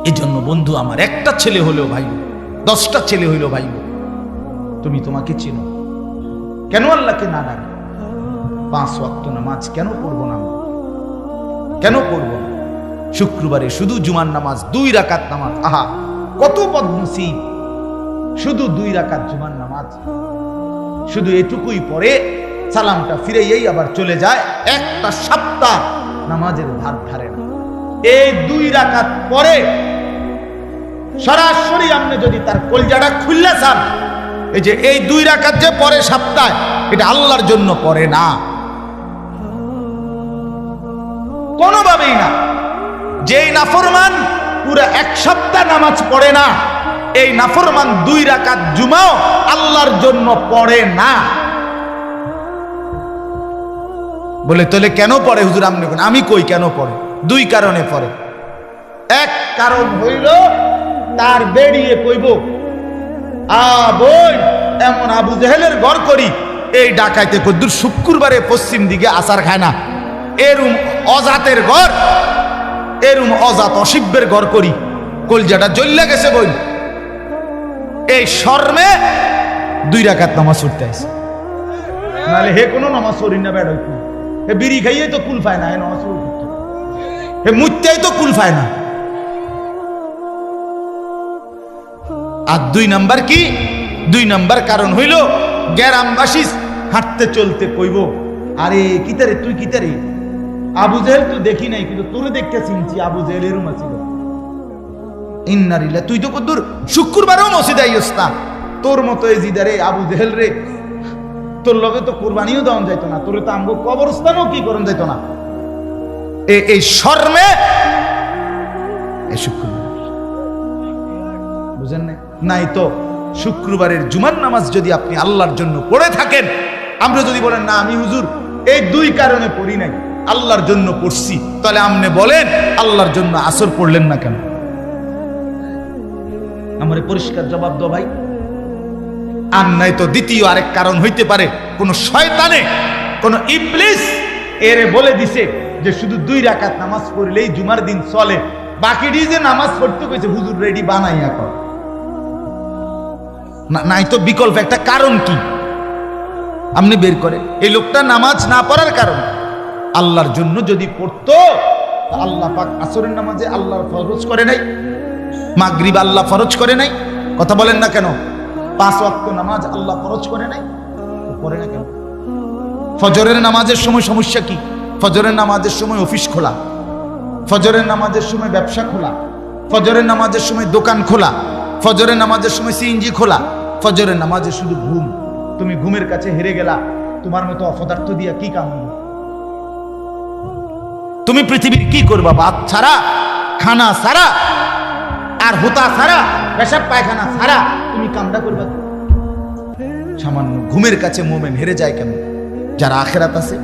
এই জন্য বন্ধু আমার, একটা ছেলে হলেও ভাই, 10টা ছেলে হইলেও ভাই, তুমি তোমাকে চিনো, কেন আল্লাহকে না ডাকে? 5 ওয়াক্ত নামাজ কেন পড়বো না? কেন পড়বো না? শুক্রবারে শুধু জুমার নামাজ 2 রাকাত নামাজ, আহা কত বদনসিব! শুধু 2 রাকাত জুমার নামাজ, শুধু এটুকুই পড়ে সালামটা ফিরেই আবার চলে যায়, একটা সপ্তাহ নামাজের ধার ধারে না। এই 2 রাকাত পরে সরাসরি আপনি যদি তার কলজাটা খুললে চান, এই যে এই 2 রাকাত যে পরে সপ্তাহে, এটা আল্লাহর জন্য পড়ে না, কোনোভাবেই না। যেই নাফরমান পুরো 1 সপ্তাহ নামাজ পড়ে না, এই নাফরমান 2 রাকাত জুমাও আল্লাহর জন্য পড়ে না। বলে তাহলে কেন পড়ে হুজুর? আমি কই কেন পড়ে? 2 কারণে পড়ে। এক কারণ হইল তার বেরিয়ে কইব, বোন এমন আবু জেহেলের ঘর করি, এই ডাকাইতে কদ্দুর শুক্রবারে পশ্চিম দিকে আসার খায় না, এরুম অজাতের ঘর, এরুম অজাত অসিব্যের ঘর করি, কলজাটা জ্বল্লা গেছে বই। এই শর্মে 2 রাকাত নামাজ পড়তে আসে, নাহলে হে কোনো নামাজ পড়ি না। বেড় হে বিড়ি খাইয়ে তো কুল পায় না, হে নামাজ পড়তে, হে মুত্তাই তো কুল পায় না। আর 2 নাম্বার কি? 2 নাম্বার কারণ হইল গ্রামবাসী হাঁটতে চলতে কইব, আরে কিতারে তুই কিতারে, আবু জেহেল তো দেখি নাই, কিন্তু তোরে দেখতে চিনছি, আবু জেহেল এরম আছিল। ইন্নারিল্লাহ, তুই তো কদ্দুর শুক্রবারেও মসজিদে আইস না, তোর মতো এই জিদারে আবু জেহেল রে, তোর লগে তো কুরবানিও দেওয়া যাইতো না, তোরে তো আমগো কবরস্থানও কি করন যাইতো না। এই শর্মে এই শুক্রবার বুঝেন নাই তো? শুক্রবারের জুমার নামাজ যদি আপনি আল্লাহর জন্য পড়ে থাকেন, আমরা যদি বলেন না আমি হুজুর এই 2 কারণে পড়ি নাই, আল্লাহর জন্য পড়ছি, তাহলে আপনি বলেন আল্লাহর জন্য আসর পড়লেন না কেন? আমারে পরিষ্কার জবাব দাও ভাই। আর নাই তো দ্বিতীয় আরেক কারণ হইতে পারে, কোন শয়তানে, কোন ইবলিস এরে বলে দিছে যে শুধু 2 রাকাত নামাজ পড়লেই জুমার দিন চলে, বাকি যে নামাজ পড়তে কইছে হুজুর রেডি বানাইয়া কর। নাই তো বিকল্প একটা কারণ কি আপনি বের করে? এই লোকটা নামাজ না পড়ার কারণ, আল্লাহর জন্য যদি পড়তো, আল্লাহ পাক আসরের নামাজে আল্লাহ ফরজ করে নাই, মাগরিব আল্লাহ ফরজ করে নাই, কথা বলেন না কেন? 5 ওয়াক্ত নামাজ আল্লাহ ফরজ করে নাই, পড়ে না কেন? ফজরের নামাজের সময় সমস্যা কি? ফজরের নামাজের সময় অফিস খোলা, ফজরের নামাজের সময় ব্যবসা খোলা, ফজরের নামাজের সময় দোকান খোলা, ফজরের নামাজের সময় সিএনজি খোলা, ফজরের নামাজে শুধু ঘুম। তুমি ঘুমের কাছে হেরে গেলা, তোমার মতো অপদার্থ দিয়া কি কাম হবে? তুমি পৃথিবীর কি করবা? ভাত ছাড়া, খানা ছাড়া, আর হোতা ছাড়া, পেশাব পায়খানা ছাড়া তুমি কামটা করবা? সামান্য ঘুমের কাছে মোমেন হেরে যায় কেন? যার আখিরাত আছে,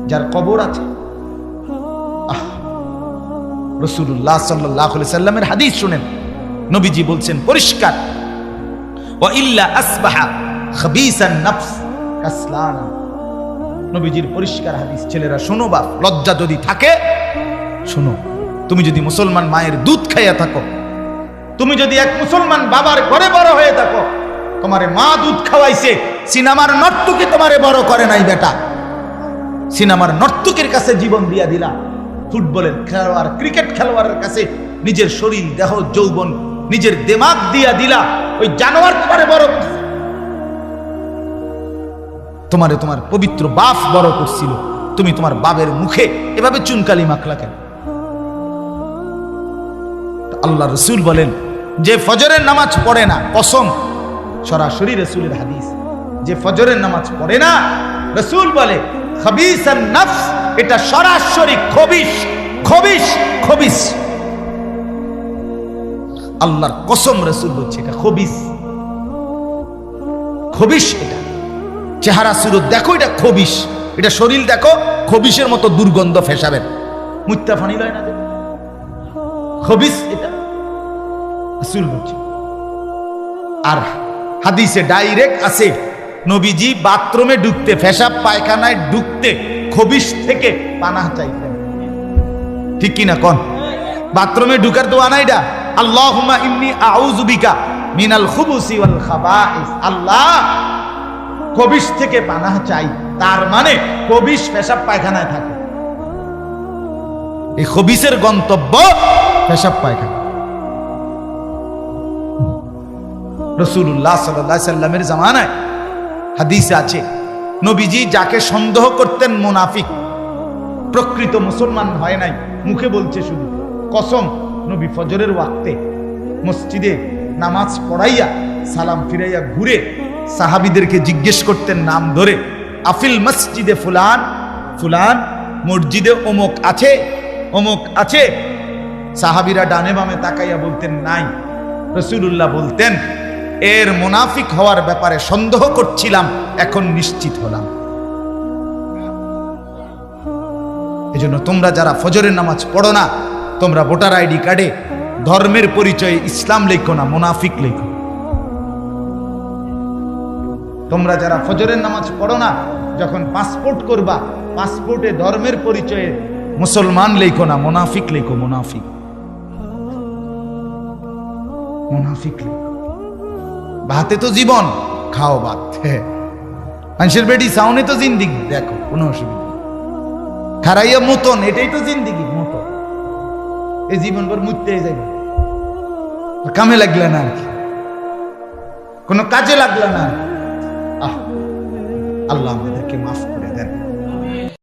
যার কবর আছে। রাসূলুল্লাহ সাল্লাল্লাহু আলাইহি সাল্লামের হাদিস শুনেন, নবীজি বলছেন পরিষ্কার, ওয়া ইল্লা আসবাহা খাবিসান নফস কাসলানা। নবীজির পরিষ্কার হাদিস। ছেলেরা শোনো, বাপ লজ্জা যদি থাকে শোনো, তুমি যদি মুসলমান মায়ের দুধ খাইয়া থাকো, তুমি যদি এক মুসলমান বাবার ঘরে বড় হয়ে থাকো, তোমারে মা দুধ খাওয়াইছে, সিনেমার নর্তকী তোমারে বড় করে নাই বেটা, সিনেমার নর্তকীর কাছে জীবন দিয়া দিলা, ফুটবলের খেলোয়াড়, ক্রিকেট খেলোয়াড়ের কাছে নিজের শরীর, দেহ, যৌবন, নিজের দিমাগ দিয়া দিলা, ওই জানোয়ার তোমারে বড় করছে। তোমারে তোমার পবিত্র বাপ বড় করছিল, তুমি তোমার বাবের মুখে এভাবে চুনকালি মাখলা কেন? আল্লাহ রসুল বলেন, যে ফজরের নামাজ পড়ে না, কসম, সরাসরি রসুলের হাদিস, যে ফজরের নামাজ পড়ে না, রসুল বলে খাবিসান নফস, এটা সরাসরি খবিশ, খবিশ, খবিশ। আল্লাহর কসম, রসুল বলছে এটা খবিশ, খবিশ। এটা চেহারা সুরত দেখো, এটা খবিশ, এটা শরীর দেখো, খবিশের মতো দুর্গন্ধ ফেসাবেন, মুত্তা ফানি লয় না, খবিশ এটা রসুল বলছে। আর হাদিসে ডাইরেক্ট আছে, নবীজি বাথরুমে ঢুকতে, পেশাব পায়খানায় ঢুকতে খবিশ থেকে পানাহ চাইতেন, ঠিক কিনা কন? বাথরুমে ঢুকার দোয়া না এটা? আল্লাহুম্মা ইন্নী আউযু বিকা মিনাল খুবুসি ওয়াল খাবাইস। আল্লাহ, কবিশ থেকে পানাহ চাই। তার মানে কবিশ পেশাব পায়খানায় থাকে। এই খবিসের গন্তব্য পেশাব পায়খানা। রাসূলুল্লাহ সাল্লাল্লাহু আলাইহি সাল্লামের জামানায় হাদিসে আছে, নবীজি যাকে সন্দেহ করতেন মুনাফিক, প্রকৃত মুসলমান হয় নাই, মুখে বলছে শুধু, কসম, নবী ফজরের ওয়াক্তে মসজিদে নামাজ পড়াইয়া সালাম ফিরাইয়া ঘুরে সাহাবীদেরকে জিজ্ঞেস করতেন নাম ধরে, আফিল মসজিদে ফুলান ফুলান, মসজিদে অমুক আছে অমুক আছে। সাহাবীরা ডানে বামে তাকাইয়া বলতেন নাই। রাসূলুল্লাহ বলতেন, এর মুনাফিক হওয়ার ব্যাপারে সন্দেহ করছিলাম, এখন নিশ্চিত হলাম। এজন্য তোমরা যারা ফজরের নামাজ পড়ো না, তোমরা ভোটার আইডি কার্ডে ধর্মের পরিচয়ে ইসলাম লেখো না, মুনাফিক লেখো। তোমরা যারা ফজরের নামাজ পড়ো না, যখন পাসপোর্ট করবা, পাসপোর্টে ধর্মের পরিচয়ে মুসলমান লেখো না, মুনাফিক লেখো। মুনাফিক মুনাফিক লেখো। ভাতে তো জীবন, খাও ভাত। মানুষের বেটি সাউনে তো জিন্দিগি, দেখো কোনো অসুবিধা। খারাইয়া মতন, এটাই তো জিন্দিগি, মতন। এই জীবন ভর মুততে যাবে, কামে লাগলে না আর কি, কোনো কাজে লাগলো না। আল্লাহ আমাদেরকে মাফ করে দেন।